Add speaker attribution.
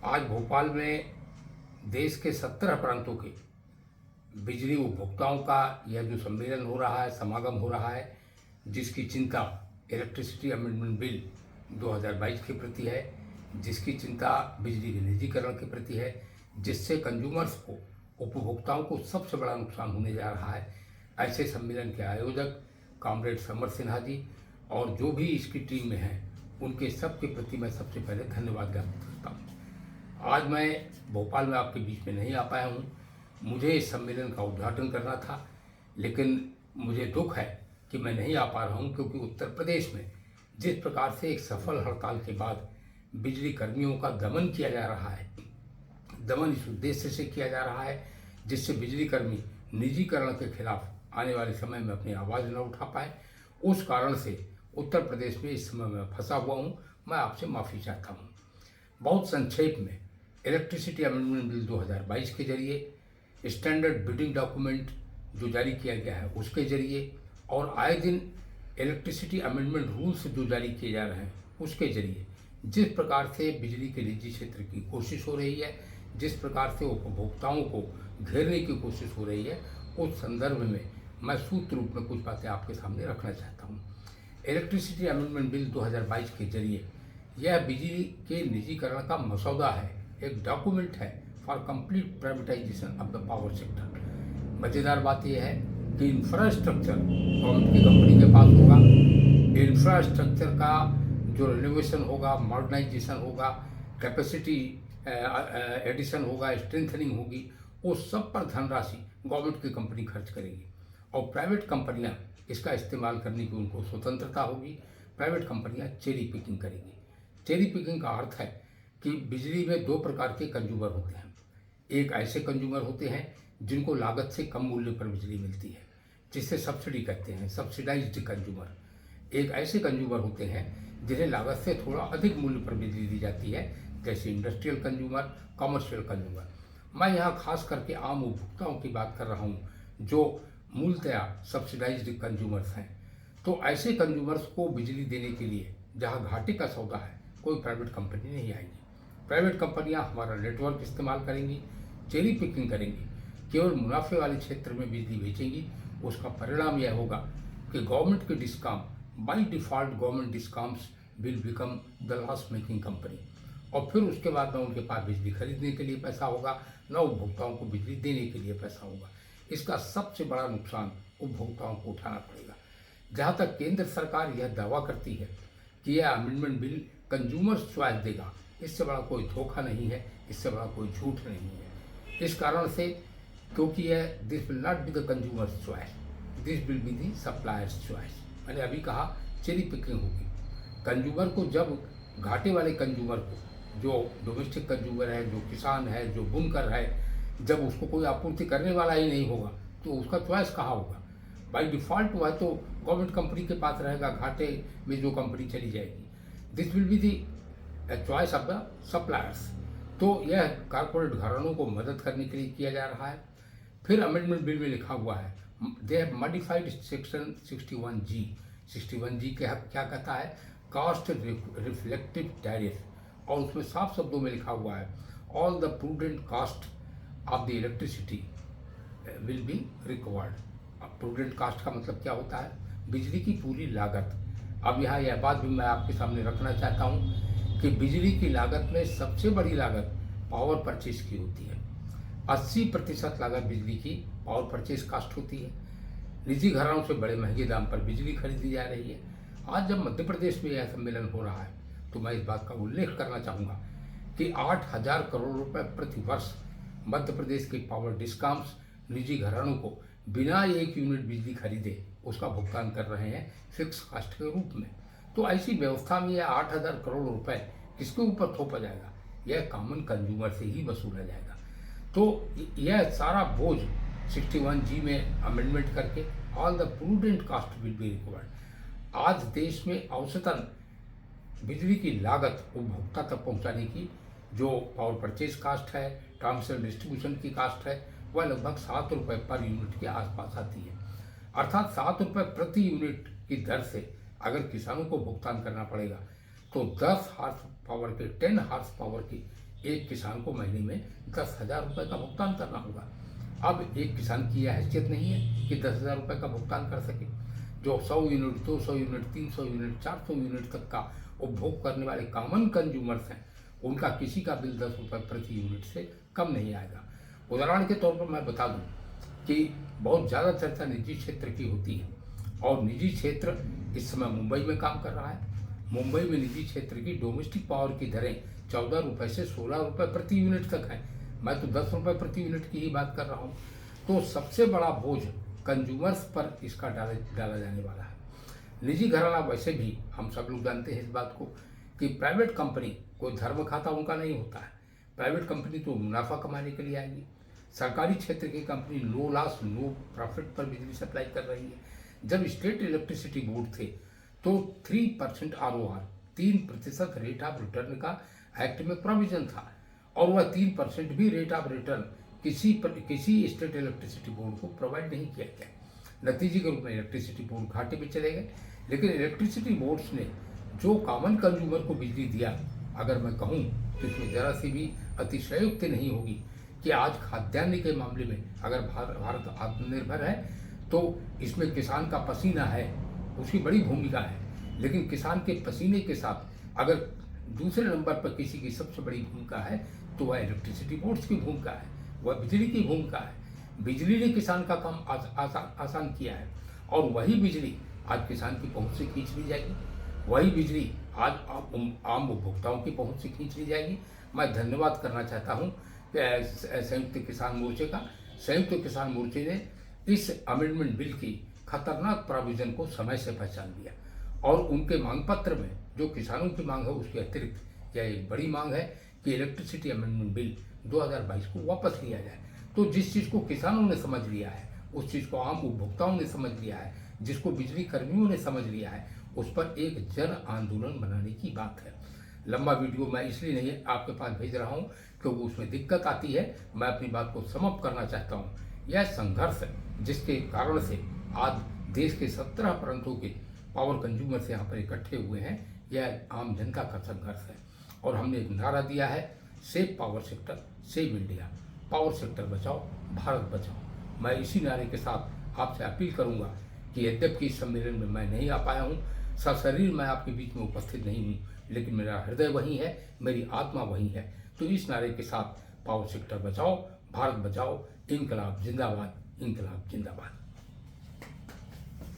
Speaker 1: आज भोपाल में देश के 17 प्रांतों के बिजली उपभोक्ताओं का यह जो सम्मेलन हो रहा है, समागम हो रहा है, जिसकी चिंता इलेक्ट्रिसिटी अमेंडमेंट बिल 2022 के प्रति है, जिसकी चिंता बिजली के निजीकरण के प्रति है, जिससे कंज्यूमर्स को, उपभोक्ताओं को सबसे बड़ा नुकसान होने जा रहा है। ऐसे सम्मेलन के आयोजक कॉमरेड समर सिन्हा जी और जो भी इसकी टीम में हैं, उनके सब के प्रति मैं सबसे पहले धन्यवाद ज्ञापित करता हूँ। आज मैं भोपाल में आपके बीच में नहीं आ पाया हूँ। मुझे इस सम्मेलन का उद्घाटन करना था, लेकिन मुझे दुख है कि मैं नहीं आ पा रहा हूँ, क्योंकि उत्तर प्रदेश में जिस प्रकार से एक सफल हड़ताल के बाद बिजली कर्मियों का दमन किया जा रहा है, दमन इस उद्देश्य से किया जा रहा है जिससे बिजली कर्मी निजीकरण के खिलाफ आने वाले समय में अपनी आवाज़ न उठा पाए, उस कारण से उत्तर प्रदेश में इस समय मैं फंसा हुआ हूँ। मैं आपसे माफ़ी चाहता हूँ। बहुत संक्षेप में, इलेक्ट्रिसिटी अमेंडमेंट बिल 2022 के जरिए, स्टैंडर्ड बिडिंग डॉक्यूमेंट जो जारी किया गया है उसके जरिए, और आए दिन इलेक्ट्रिसिटी अमेंडमेंट रूल्स जो जारी किए जा रहे हैं उसके जरिए जिस प्रकार से बिजली के निजी क्षेत्र की कोशिश हो रही है, जिस प्रकार से उपभोक्ताओं को घेरने की कोशिश हो रही है, उस संदर्भ में मैं सूत्र रूप में कुछ बातें आपके सामने रखना चाहता हूँ। इलेक्ट्रिसिटी अमेंडमेंट बिल 2022 के जरिए यह बिजली के निजीकरण का मसौदा है, एक डॉक्यूमेंट है for complete privatisation of the power sector. मज़ेदार बात यह है कि इंफ्रास्ट्रक्चर गवर्नमेंट की कंपनी के पास होगा। इंफ्रास्ट्रक्चर का जो रिनोवेशन होगा, मॉडर्नाइजेशन होगा, कैपेसिटी एडिशन होगा, स्ट्रेंथनिंग होगी, वो सब पर धनराशि गवर्नमेंट की कंपनी खर्च करेगी और प्राइवेट कंपनियां इसका इस्तेमाल करने की उनको स्वतंत्रता होगी। प्राइवेट कंपनियां चेरी पिकिंग करेंगी। चेरी पिकिंग का अर्थ है कि बिजली में दो प्रकार के कंज्यूमर होते हैं। एक ऐसे कंज्यूमर होते हैं जिनको लागत से कम मूल्य पर बिजली मिलती है, जिसे सब्सिडी कहते हैं, सब्सिडाइज्ड कंज्यूमर। एक ऐसे कंज्यूमर होते हैं जिन्हें लागत से थोड़ा अधिक मूल्य पर बिजली दी जाती है, जैसे इंडस्ट्रियल कंज्यूमर, कमर्शियल कंज्यूमर। मैं यहाँ खास करके आम उपभोक्ताओं की बात कर रहा हूँ जो मूलतया सब्सिडाइज्ड कंज्यूमर्स हैं। तो ऐसे कंज्यूमर्स को बिजली देने के लिए जहाँ घाटे का सौदा है, कोई प्राइवेट कंपनी नहीं आएगी। प्राइवेट कंपनियाँ हमारा नेटवर्क इस्तेमाल करेंगी, चेरी पिकिंग करेंगी, केवल मुनाफे वाले क्षेत्र में बिजली बेचेंगी। उसका परिणाम यह होगा कि गवर्नमेंट के discom, by default government discoms will become the loss making company, और फिर उसके बाद न उनके पास बिजली खरीदने के लिए पैसा होगा, न उपभोक्ताओं को बिजली देने के लिए पैसा होगा। इसका सबसे बड़ा नुकसान उपभोक्ताओं को उठाना पड़ेगा। जहाँ तक केंद्र सरकार यह दावा करती है कि यह अमेंडमेंट बिल कंज्यूमर्स चॉइस देगा, इससे बड़ा कोई धोखा नहीं है, इससे बड़ा कोई झूठ नहीं है। इस कारण से, क्योंकि यह this will not be the consumers choice, this will be the suppliers choice. मैंने अभी कहा चेरी पिकिंग होगी। कंज्यूमर को, जब घाटे वाले कंज्यूमर को, जो डोमेस्टिक कंज्यूमर है, जो किसान है, जो बुनकर है, जब उसको कोई आपूर्ति करने वाला ही नहीं होगा तो उसका चॉइस कहाँ होगा? बाय डिफ़ॉल्ट वह तो गवर्नमेंट कंपनी के पास रहेगा, घाटे में जो कंपनी चली जाएगी। This will be the choice of the suppliers. तो यह कारपोरेट घरानों को मदद करने के लिए किया जा रहा है। फिर अमेंडमेंट बिल में लिखा हुआ है, they have modified section 61G। 61G क्या कहता है? Cost reflective tariff. और उसमें साफ शब्दों में लिखा हुआ है, all the prudent cost of the electricity will be recovered. अब प्रूडेंट कास्ट का मतलब क्या होता है? बिजली की पूरी लागत। अब यहाँ यह बात भी मैं आपके सामने रखना चाहता हूँ कि बिजली की लागत में सबसे बड़ी लागत पावर परचेज की होती है। 80% लागत बिजली की पावर परचेज कास्ट होती है। निजी घरानों से बड़े महंगे दाम पर बिजली खरीदी जा रही है। आज जब मध्य प्रदेश में यह सम्मेलन हो रहा है तो मैं इस बात का उल्लेख करना चाहूँगा कि 8,000 करोड़ रुपए प्रति वर्ष मध्य प्रदेश के पावर डिस्कॉम्स निजी घरानों को बिना 1 यूनिट बिजली खरीदे उसका भुगतान कर रहे हैं फिक्स कास्ट के रूप में। तो ऐसी व्यवस्था में यह 8,000 करोड़ रुपए किसके ऊपर थोपा जाएगा? यह कॉमन कंज्यूमर से ही वसूला जाएगा। तो यह सारा बोझ 61G में अमेंडमेंट करके all the prudent cost will be recovered. आज देश में औसतन बिजली की लागत उपभोक्ता तक पहुंचाने की जो पावर परचेज कास्ट है, ट्रांसमिशन डिस्ट्रीब्यूशन की कास्ट है, वह लगभग 7 रुपये पर यूनिट के आसपास आती है। अर्थात 7 रुपये प्रति यूनिट की दर से अगर किसानों को भुगतान करना पड़ेगा तो 10 हार्स पावर के 10 हार्स पावर की एक किसान को महीने में 10,000 रुपये का भुगतान करना होगा। अब एक किसान की यह हैसियत नहीं है कि 10,000 रुपये का भुगतान कर सके। जो 100 यूनिट, 200 यूनिट, 300 यूनिट, 400 यूनिट तक का उपभोग करने वाले कॉमन कंज्यूमर्स हैं, उनका किसी का बिल 10 रुपये प्रति यूनिट से कम नहीं आएगा। उदाहरण के तौर पर मैं बता दूं कि बहुत ज़्यादा चर्चा निजी क्षेत्र की होती है, और निजी क्षेत्र इस समय मुंबई में काम कर रहा है। मुंबई में निजी क्षेत्र की डोमेस्टिक पावर की दरें 14 रुपये से 16 रुपये प्रति यूनिट तक है। मैं तो 10 रुपये प्रति यूनिट की ही बात कर रहा हूँ। तो सबसे बड़ा बोझ कंज्यूमर्स पर इसका डाला जाने वाला है। निजी घराना वैसे भी हम सब लोग जानते हैं इस बात को कि प्राइवेट कंपनी कोई धर्म खाता उनका नहीं होता है। प्राइवेट कंपनी तो मुनाफा कमाने के लिए आएगी। सरकारी क्षेत्र की company no loss no profit पर बिजली सप्लाई कर रही है। जब स्टेट इलेक्ट्रिसिटी बोर्ड थे तो 3% ROR 3% रेट ऑफ रिटर्न का एक्ट में प्रोविजन था, और वह 3% भी रेट ऑफ रिटर्न किसी स्टेट इलेक्ट्रिसिटी बोर्ड को प्रोवाइड नहीं किया गया। नतीजे के रूप में इलेक्ट्रिसिटी बोर्ड घाटे में चले गए। लेकिन इलेक्ट्रिसिटी बोर्ड्स ने जो कॉमन कंज्यूमर को बिजली दिया, अगर मैं कहूँ तो इसमें ज़रा सी भी अतिशयोक्ति नहीं होगी कि आज खाद्यान्न के मामले में अगर भारत आत्मनिर्भर है तो इसमें किसान का पसीना है, उसकी बड़ी भूमिका है। लेकिन किसान के पसीने के साथ अगर दूसरे नंबर पर किसी की सबसे बड़ी भूमिका है तो वह इलेक्ट्रिसिटी बोर्ड्स की भूमिका है, वह बिजली की भूमिका है। बिजली ने किसान का काम आसान किया है, और वही बिजली आज किसान की पहुंच से खींच ली जाएगी, वही बिजली आज आम उपभोक्ताओं की पहुंच से खींच ली जाएगी। मैं धन्यवाद करना चाहता हूं संयुक्त किसान मोर्चे का। संयुक्त किसान मोर्चे ने इस अमेंडमेंट बिल की खतरनाक प्रोविजन को समय से पहचान लिया, और उनके मांग पत्र में जो किसानों की मांग है उसके अतिरिक्त यह एक बड़ी मांग है कि इलेक्ट्रिसिटी अमेंडमेंट बिल 2022 को वापस लिया जाए। तो जिस चीज़ को किसानों ने समझ लिया है, उस चीज़ को आम उपभोक्ताओं ने समझ लिया है, जिसको बिजली कर्मियों ने समझ लिया है, उस पर एक जन आंदोलन बनाने की बात है। लंबा वीडियो मैं इसलिए नहीं आपके पास भेज रहा हूँ क्योंकि उसमें दिक्कत आती है। मैं अपनी बात को समाप्त करना चाहता हूँ। यह संघर्ष जिसके कारण से आज देश के 17 प्रांतों के पावर कंज्यूमर्स यहाँ पर इकट्ठे हुए हैं, यह आम जनता का संघर्ष है। और हमने एक नारा दिया है, save power sector, save India. Power sector बचाओ, भारत बचाओ। मैं इसी नारे के साथ आपसे अपील करूंगा कि यद्यपि इस सम्मेलन में मैं नहीं आ पाया हूं, सशरीर मैं आपके बीच में उपस्थित नहीं हूं, लेकिन मेरा हृदय वहीं है, मेरी आत्मा वहीं है। तो इस नारे के साथ पावर सेक्टर बचाओ, भारत बचाओ, इनकलाब जिंदाबाद, इनकलाब जिंदाबाद।